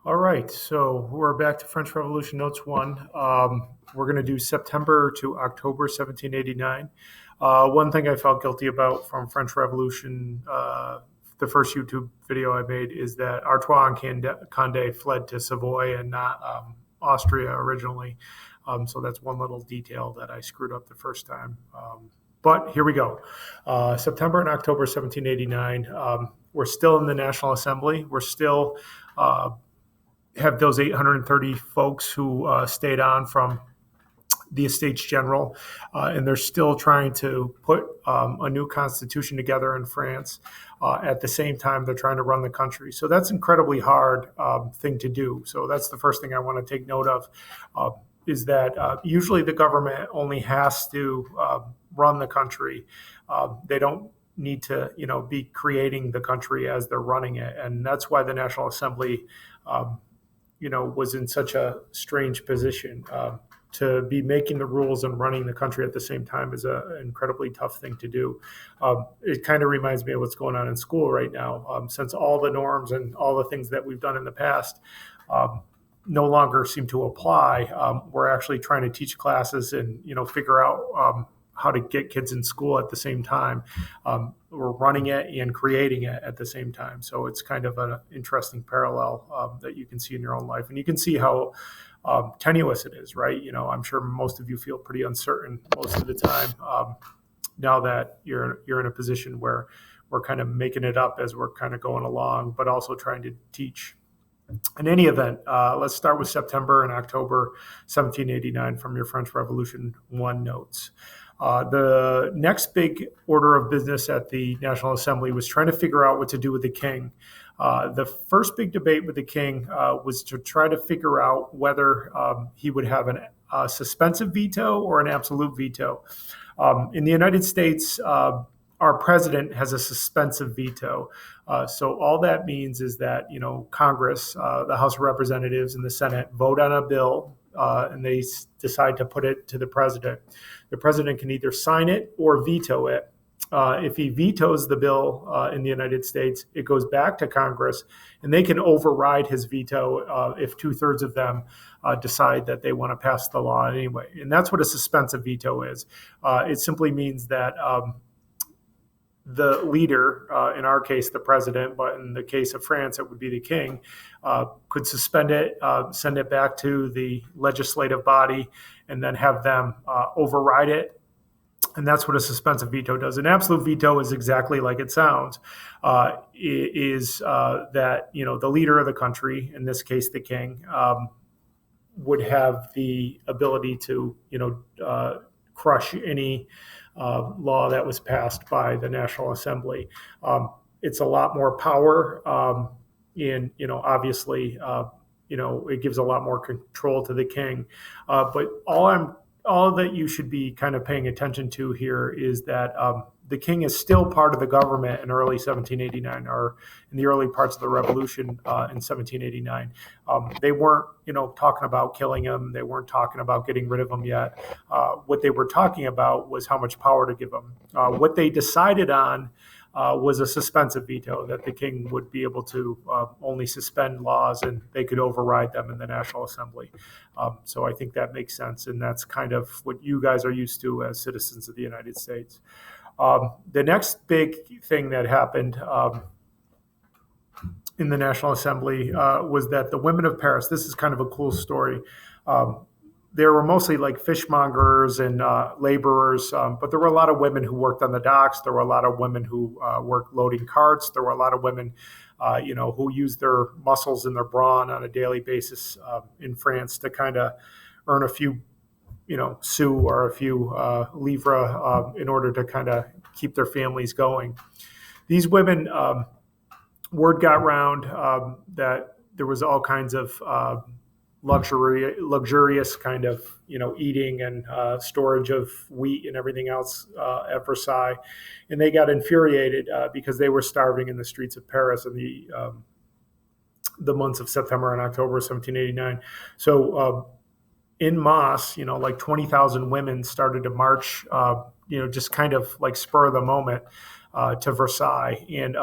All right, so we're back to French Revolution Notes 1. We're going to do September to October 1789. One thing I felt guilty about from French Revolution, the first YouTube video I made, is that Artois and Condé fled to Savoy and not Austria originally. So that's one little detail that I screwed up the first time. But here we go. September and October 1789. We're still in the National Assembly. We're still have those 830 folks who stayed on from the Estates General, and they're still trying to put a new constitution together in France. At the same time, they're trying to run the country. So that's an incredibly hard thing to do. So that's the first thing I want to take note of, is that usually the government only has to run the country. They don't need to, be creating the country as they're running it. And that's why the National Assembly was in such a strange position. To be making the rules and running the country at the same time is an incredibly tough thing to do. It kind of reminds me of what's going on in school right now. Since all the norms and all the things that we've done in the past no longer seem to apply, we're actually trying to teach classes and, figure out how to get kids in school at the same time. We're running it and creating it at the same time. So it's kind of an interesting parallel that you can see in your own life. And you can see how tenuous it is, right? I'm sure most of you feel pretty uncertain most of the time now that you're in a position where we're kind of making it up as we're kind of going along, but also trying to teach. In any event, let's start with September and October 1789 from your French Revolution 1 notes. The next big order of business at the National Assembly was trying to figure out what to do with the king. The first big debate with the king was to try to figure out whether he would have a suspensive veto or an absolute veto. In the United States, our president has a suspensive veto. So all that means is that, Congress, the House of Representatives and the Senate vote on a bill and they decide to put it to the president. The president can either sign it or veto it. If he vetoes the bill in the United States, it goes back to Congress, and they can override his veto if 2/3 of them decide that they want to pass the law anyway. And that's what a suspensive veto is. It simply means that the leader, in our case, the president, but in the case of France, it would be the king, could suspend it, send it back to the legislative body, and then have them override it. And that's what a suspensive veto does. An absolute veto is exactly like it sounds. That the leader of the country, in this case the king, would have the ability to crush any law that was passed by the National Assembly. It's a lot more power, and obviously, it gives a lot more control to the king. But all that you should be kind of paying attention to here is that the king is still part of the government in early 1789, or in the early parts of the revolution in 1789. They weren't, talking about killing him. They weren't talking about getting rid of him yet. What they were talking about was how much power to give him. What they decided on was a suspensive veto, that the king would be able to only suspend laws and they could override them in the National Assembly. So I think that makes sense, and that's kind of what you guys are used to as citizens of the United States. The next big thing that happened in the National Assembly was that the women of Paris, this is kind of a cool story. There were mostly like fishmongers and laborers, but there were a lot of women who worked on the docks. There were a lot of women who worked loading carts. There were a lot of women, who used their muscles and their brawn on a daily basis in France to kind of earn a few sous or a few livres in order to kind of keep their families going. These women, word got round that there was all kinds of luxurious kind of eating and storage of wheat and everything else at Versailles, and they got infuriated because they were starving in the streets of Paris in the months of September and October 1789. So in masse, like 20,000 women started to march, just kind of like spur of the moment to Versailles. And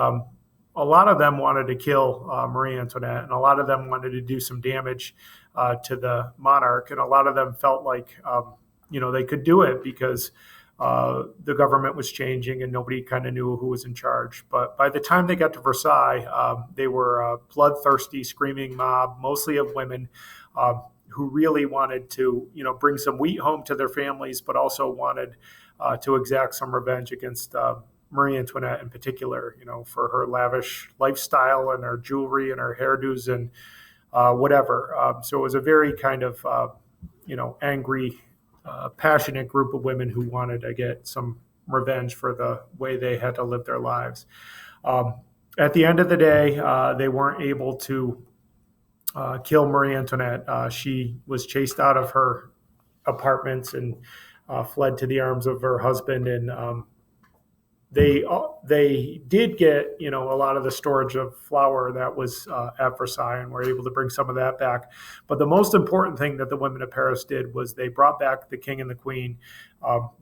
a lot of them wanted to kill Marie Antoinette, and a lot of them wanted to do some damage to the monarch, and a lot of them felt like they could do it because the government was changing and nobody kind of knew who was in charge. But by the time they got to Versailles, they were a bloodthirsty, screaming mob, mostly of women, who really wanted to, bring some wheat home to their families, but also wanted to exact some revenge against Marie Antoinette in particular, for her lavish lifestyle and her jewelry and her hairdos and whatever. So it was a very kind of, angry, passionate group of women who wanted to get some revenge for the way they had to live their lives. At the end of the day, they weren't able to kill Marie Antoinette. She was chased out of her apartments and fled to the arms of her husband, and they did get a lot of the storage of flour that was at Versailles, and were able to bring some of that back. But the most important thing that the women of Paris did was they brought back the king and the queen.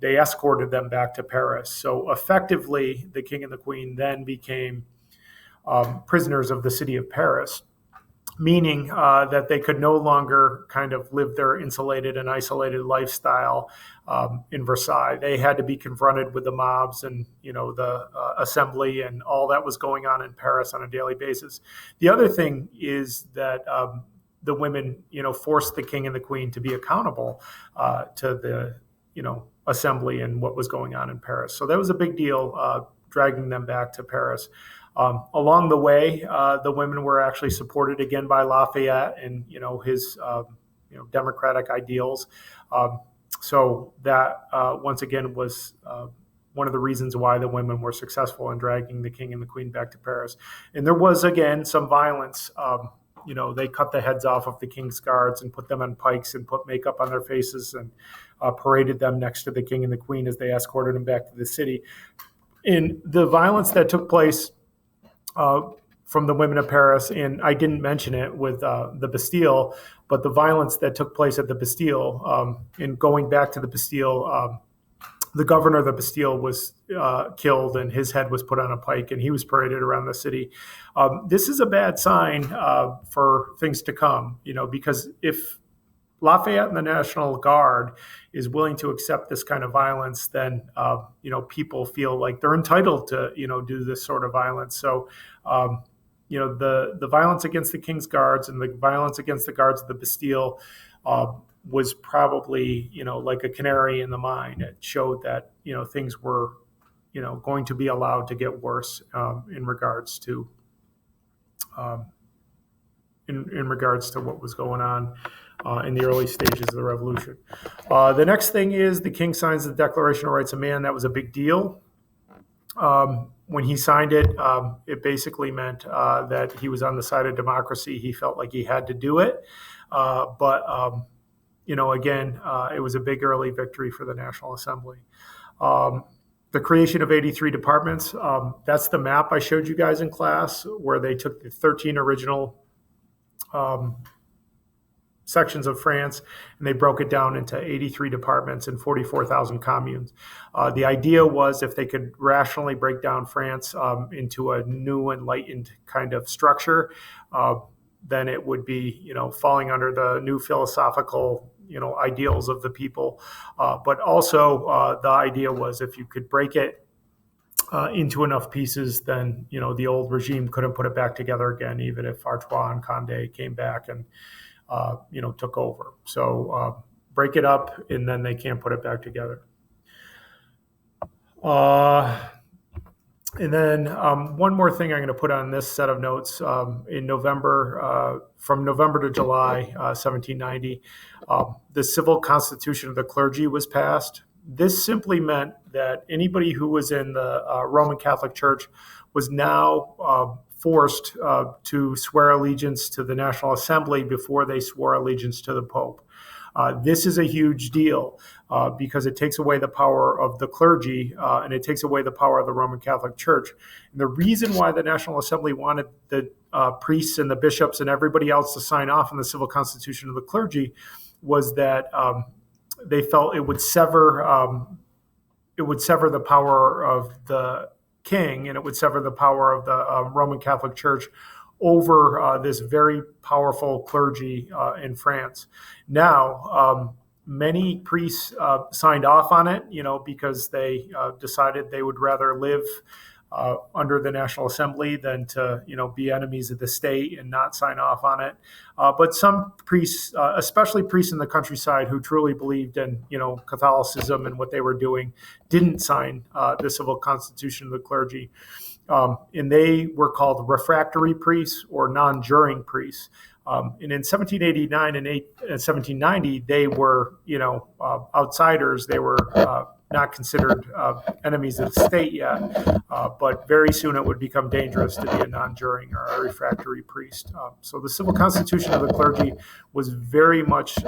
They escorted them back to Paris. So effectively, the king and the queen then became prisoners of the city of Paris, meaning that they could no longer kind of live their insulated and isolated lifestyle in Versailles. They had to be confronted with the mobs and, the assembly and all that was going on in Paris on a daily basis. The other thing is that the women, forced the king and the queen to be accountable to the, assembly and what was going on in Paris. So that was a big deal, dragging them back to Paris. Along the way, the women were actually supported again by Lafayette and his democratic ideals. So that once again was one of the reasons why the women were successful in dragging the king and the queen back to Paris. And there was again some violence. They cut the heads off of the king's guards and put them on pikes and put makeup on their faces and paraded them next to the king and the queen as they escorted them back to the city. And the violence that took place from the women of Paris, and I didn't mention it with the Bastille, but the violence that took place at the Bastille, in going back to the Bastille, the governor of the Bastille was killed and his head was put on a pike and he was paraded around the city. This is a bad sign for things to come, because if Lafayette and the National Guard is willing to accept this kind of violence, then people feel like they're entitled to do this sort of violence. So the violence against the King's Guards and the violence against the guards of the Bastille was probably like a canary in the mine. It showed that things were going to be allowed to get worse in regards to in regards to what was going on in the early stages of the revolution. The next thing is the king signs the Declaration of Rights of Man. That was a big deal. When he signed it, it basically meant that he was on the side of democracy. He felt like he had to do it. But again, it was a big early victory for the National Assembly. The creation of 83 departments, that's the map I showed you guys in class, where they took the 13 original sections of France, and they broke it down into 83 departments and 44,000 communes. The idea was if they could rationally break down France into a new enlightened kind of structure, then it would be, falling under the new philosophical, ideals of the people. But also the idea was if you could break it into enough pieces, then, the old regime couldn't put it back together again, even if Artois and Condé came back and took over. So break it up, and then they can't put it back together. And then one more thing I'm going to put on this set of notes. In November, from November to July 1790, the Civil Constitution of the Clergy was passed. This simply meant that anybody who was in the Roman Catholic Church was now forced to swear allegiance to the National Assembly before they swore allegiance to the Pope. This is a huge deal because it takes away the power of the clergy and it takes away the power of the Roman Catholic Church. And the reason why the National Assembly wanted the priests and the bishops and everybody else to sign off on the Civil Constitution of the Clergy was that they felt it would sever the power of the king, and it would sever the power of the Roman Catholic Church over this very powerful clergy in France. Now, many priests signed off on it, because they decided they would rather live under the National Assembly than to, be enemies of the state and not sign off on it. But some priests, especially priests in the countryside who truly believed in, Catholicism and what they were doing, didn't sign the civil constitution of the clergy. And they were called refractory priests or non-juring priests. And in 1789 and 1790, they were, outsiders. They were not considered enemies of the state yet, but very soon it would become dangerous to be a non-juring or a refractory priest. So the civil constitution of the clergy was very much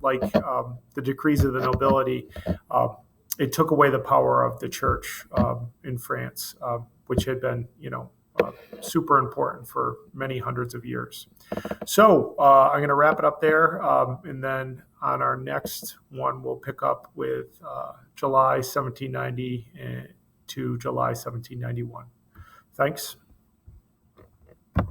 like the decrees of the nobility. It took away the power of the church in France, which had been, super important for many hundreds of years. So I'm going to wrap it up there, and then on our next one, we'll pick up with July 1790 to July 1791. Thanks.